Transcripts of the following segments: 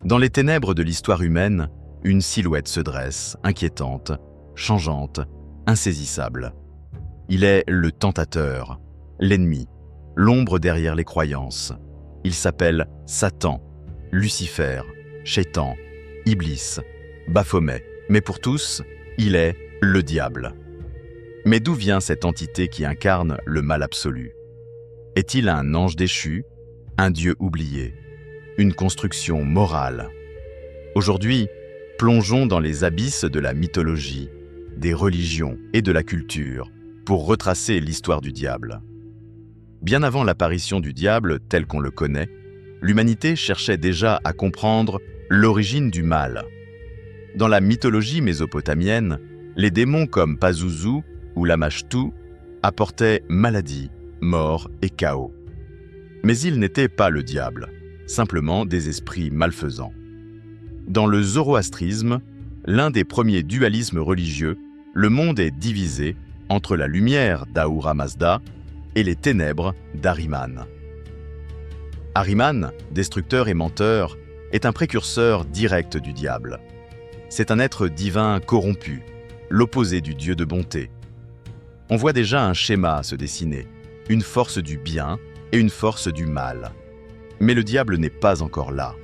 Dans les ténèbres de l'histoire humaine, une silhouette se dresse, inquiétante, changeante, insaisissable. Il est le tentateur, l'ennemi, l'ombre derrière les croyances. Il s'appelle Satan, Lucifer, Shaitan, Iblis, Baphomet, mais pour tous, il est le diable. Mais d'où vient cette entité qui incarne le mal absolu? Est-il un ange déchu, un dieu oublié, une construction morale? Aujourd'hui, plongeons dans les abysses de la mythologie, des religions et de la culture pour retracer l'histoire du diable. Bien avant l'apparition du diable tel qu'on le connaît, l'humanité cherchait déjà à comprendre l'origine du mal. Dans la mythologie mésopotamienne, les démons comme Pazuzu ou Lamashtu apportaient maladie, mort et chaos. Mais ils n'étaient pas le diable, simplement des esprits malfaisants. Dans le zoroastrisme, l'un des premiers dualismes religieux, le monde est divisé entre la lumière d'Ahura Mazda et les ténèbres d'Ahriman. Ahriman, destructeur et menteur, est un précurseur direct du diable. C'est un être divin corrompu, l'opposé du Dieu de bonté. On voit déjà un schéma se dessiner, une force du bien et une force du mal. Mais le diable n'est pas encore là.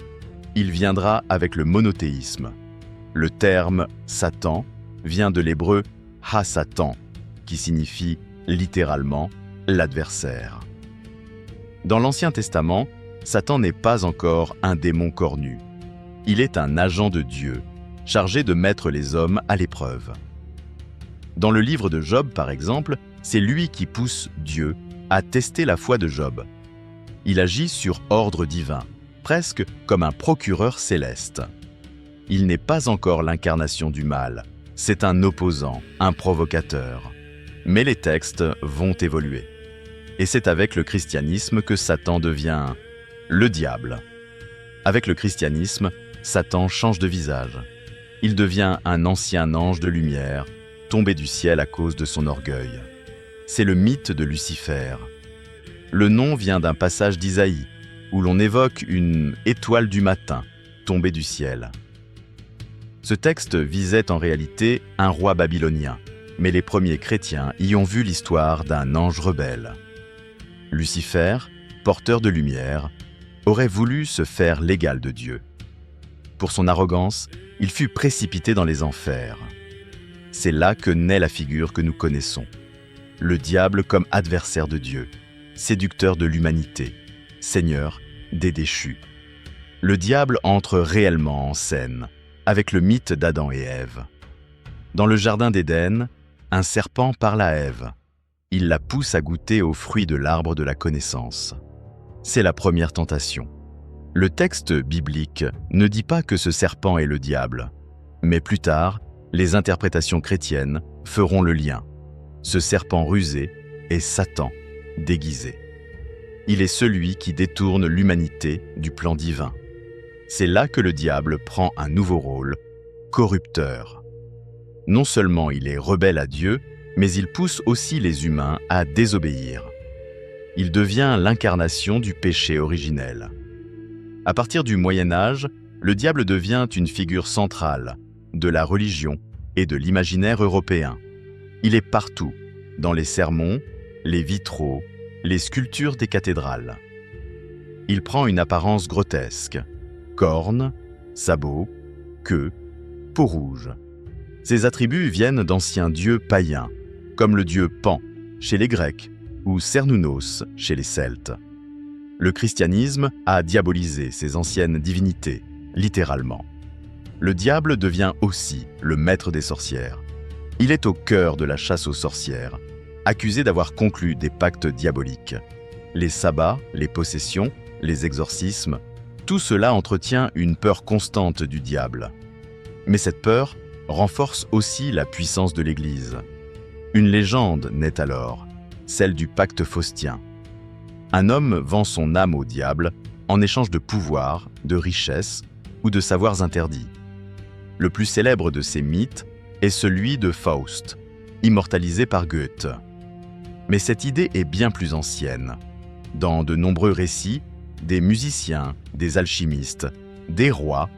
Il viendra avec le monothéisme. Le terme « Satan » vient de l'hébreu « ha-Satan » qui signifie littéralement « l'adversaire ». Dans l'Ancien Testament, Satan n'est pas encore un démon cornu. Il est un agent de Dieu, chargé de mettre les hommes à l'épreuve. Dans le livre de Job, par exemple, c'est lui qui pousse Dieu à tester la foi de Job. Il agit sur ordre divin, presque comme un procureur céleste. Il n'est pas encore l'incarnation du mal, c'est un opposant, un provocateur. Mais les textes vont évoluer. Et c'est avec le christianisme que Satan devient le diable. Avec le christianisme, Satan change de visage. Il devient un ancien ange de lumière, tombé du ciel à cause de son orgueil. C'est le mythe de Lucifer. Le nom vient d'un passage d'Isaïe, où l'on évoque une étoile du matin, tombée du ciel. Ce texte visait en réalité un roi babylonien, mais les premiers chrétiens y ont vu l'histoire d'un ange rebelle. Lucifer, porteur de lumière, aurait voulu se faire l'égal de Dieu. Pour son arrogance, il fut précipité dans les enfers. C'est là que naît la figure que nous connaissons. Le diable comme adversaire de Dieu, séducteur de l'humanité, seigneur des déchus. Le diable entre réellement en scène, avec le mythe d'Adam et Ève. Dans le jardin d'Éden, un serpent parle à Ève. Il la pousse à goûter aux fruits de l'arbre de la connaissance. C'est la première tentation. Le texte biblique ne dit pas que ce serpent est le diable, mais plus tard, les interprétations chrétiennes feront le lien. Ce serpent rusé est Satan, déguisé. Il est celui qui détourne l'humanité du plan divin. C'est là que le diable prend un nouveau rôle, corrupteur. Non seulement il est rebelle à Dieu, mais il pousse aussi les humains à désobéir. Il devient l'incarnation du péché originel. À partir du Moyen Âge, le diable devient une figure centrale de la religion et de l'imaginaire européen. Il est partout, dans les sermons, les vitraux, les sculptures des cathédrales. Il prend une apparence grotesque, cornes, sabots, queue, peau rouge. Ces attributs viennent d'anciens dieux païens, comme le dieu Pan chez les Grecs ou Cernunnos chez les Celtes. Le christianisme a diabolisé ces anciennes divinités, littéralement. Le diable devient aussi le maître des sorcières. Il est au cœur de la chasse aux sorcières, accusé d'avoir conclu des pactes diaboliques. Les sabbats, les possessions, les exorcismes, tout cela entretient une peur constante du diable. Mais cette peur renforce aussi la puissance de l'Église. Une légende naît alors, celle du pacte faustien. Un homme vend son âme au diable en échange de pouvoir, de richesses ou de savoirs interdits. Le plus célèbre de ces mythes est celui de Faust, immortalisé par Goethe. Mais cette idée est bien plus ancienne. Dans de nombreux récits, des musiciens, des alchimistes des rois,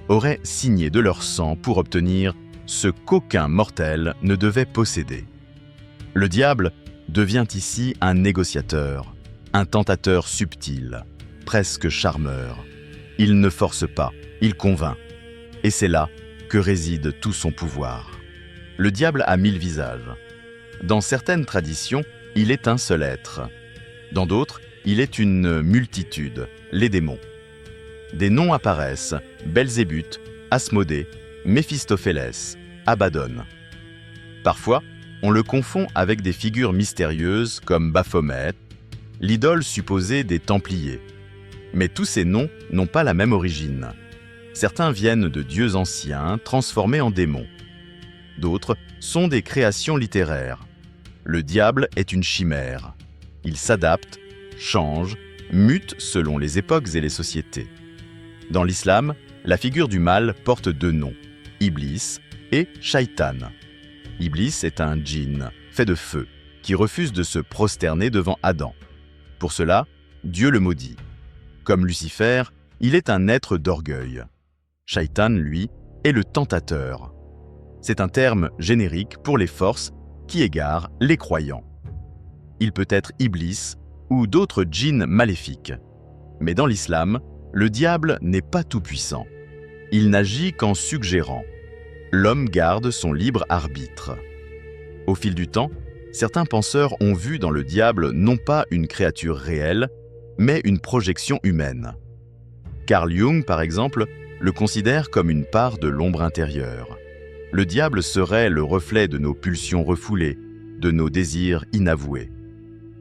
auraient signé de leur sang pour obtenir ce qu'aucun mortel ne devait posséder. Le diable devient ici un négociateur, un tentateur subtil, presque charmeur. Il ne force pas, il convainc. Et c'est là que réside tout son pouvoir. Le diable a 1000 visages. Dans certaines traditions, il est un seul être. Dans d'autres, il est une multitude, les démons. Des noms apparaissent: Belzébuth, Asmodée, Méphistophélès, Abaddon. Parfois, on le confond avec des figures mystérieuses comme Baphomet, l'idole supposée des Templiers. Mais tous ces noms n'ont pas la même origine. Certains viennent de dieux anciens transformés en démons. D'autres sont des créations littéraires. Le diable est une chimère. Il s'adapte, change, mute selon les époques et les sociétés. Dans l'islam, la figure du mal porte 2 noms, Iblis et Shaitan. Iblis est un djinn, fait de feu, qui refuse de se prosterner devant Adam. Pour cela, Dieu le maudit. Comme Lucifer, il est un être d'orgueil. Shaitan, lui, est le tentateur. C'est un terme générique pour les forces qui égarent les croyants. Il peut être Iblis ou d'autres djinns maléfiques. Mais dans l'islam, le diable n'est pas tout-puissant. Il n'agit qu'en suggérant. L'homme garde son libre arbitre. Au fil du temps, certains penseurs ont vu dans le diable non pas une créature réelle, mais une projection humaine. Carl Jung, par exemple, le considère comme une part de l'ombre intérieure. Le diable serait le reflet de nos pulsions refoulées, de nos désirs inavoués.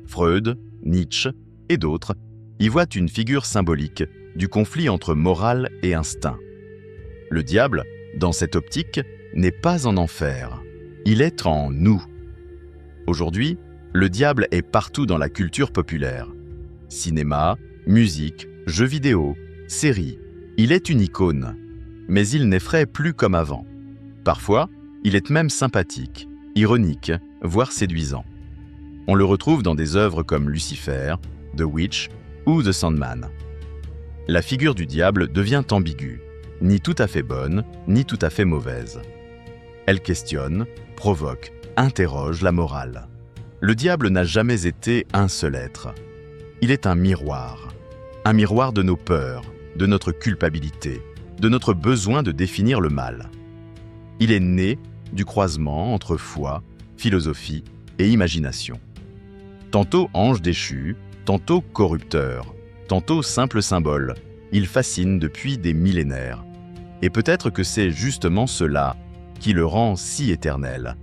Freud, Nietzsche et d'autres y voient une figure symbolique du conflit entre morale et instinct. Le diable, dans cette optique, n'est pas en enfer, il est en nous. Aujourd'hui, le diable est partout dans la culture populaire. Cinéma, musique, jeux vidéo, séries, il est une icône, mais il n'effraie plus comme avant. Parfois, il est même sympathique, ironique, voire séduisant. On le retrouve dans des œuvres comme Lucifer, The Witch ou The Sandman. La figure du diable devient ambiguë, ni tout à fait bonne, ni tout à fait mauvaise. Elle questionne, provoque, interroge la morale. Le diable n'a jamais été un seul être. Il est un miroir de nos peurs, de notre culpabilité, de notre besoin de définir le mal. Il est né du croisement entre foi, philosophie et imagination. Tantôt ange déchu, tantôt corrupteur, tantôt simple symbole, il fascine depuis des millénaires. Et peut-être que c'est justement cela qui le rend si éternel,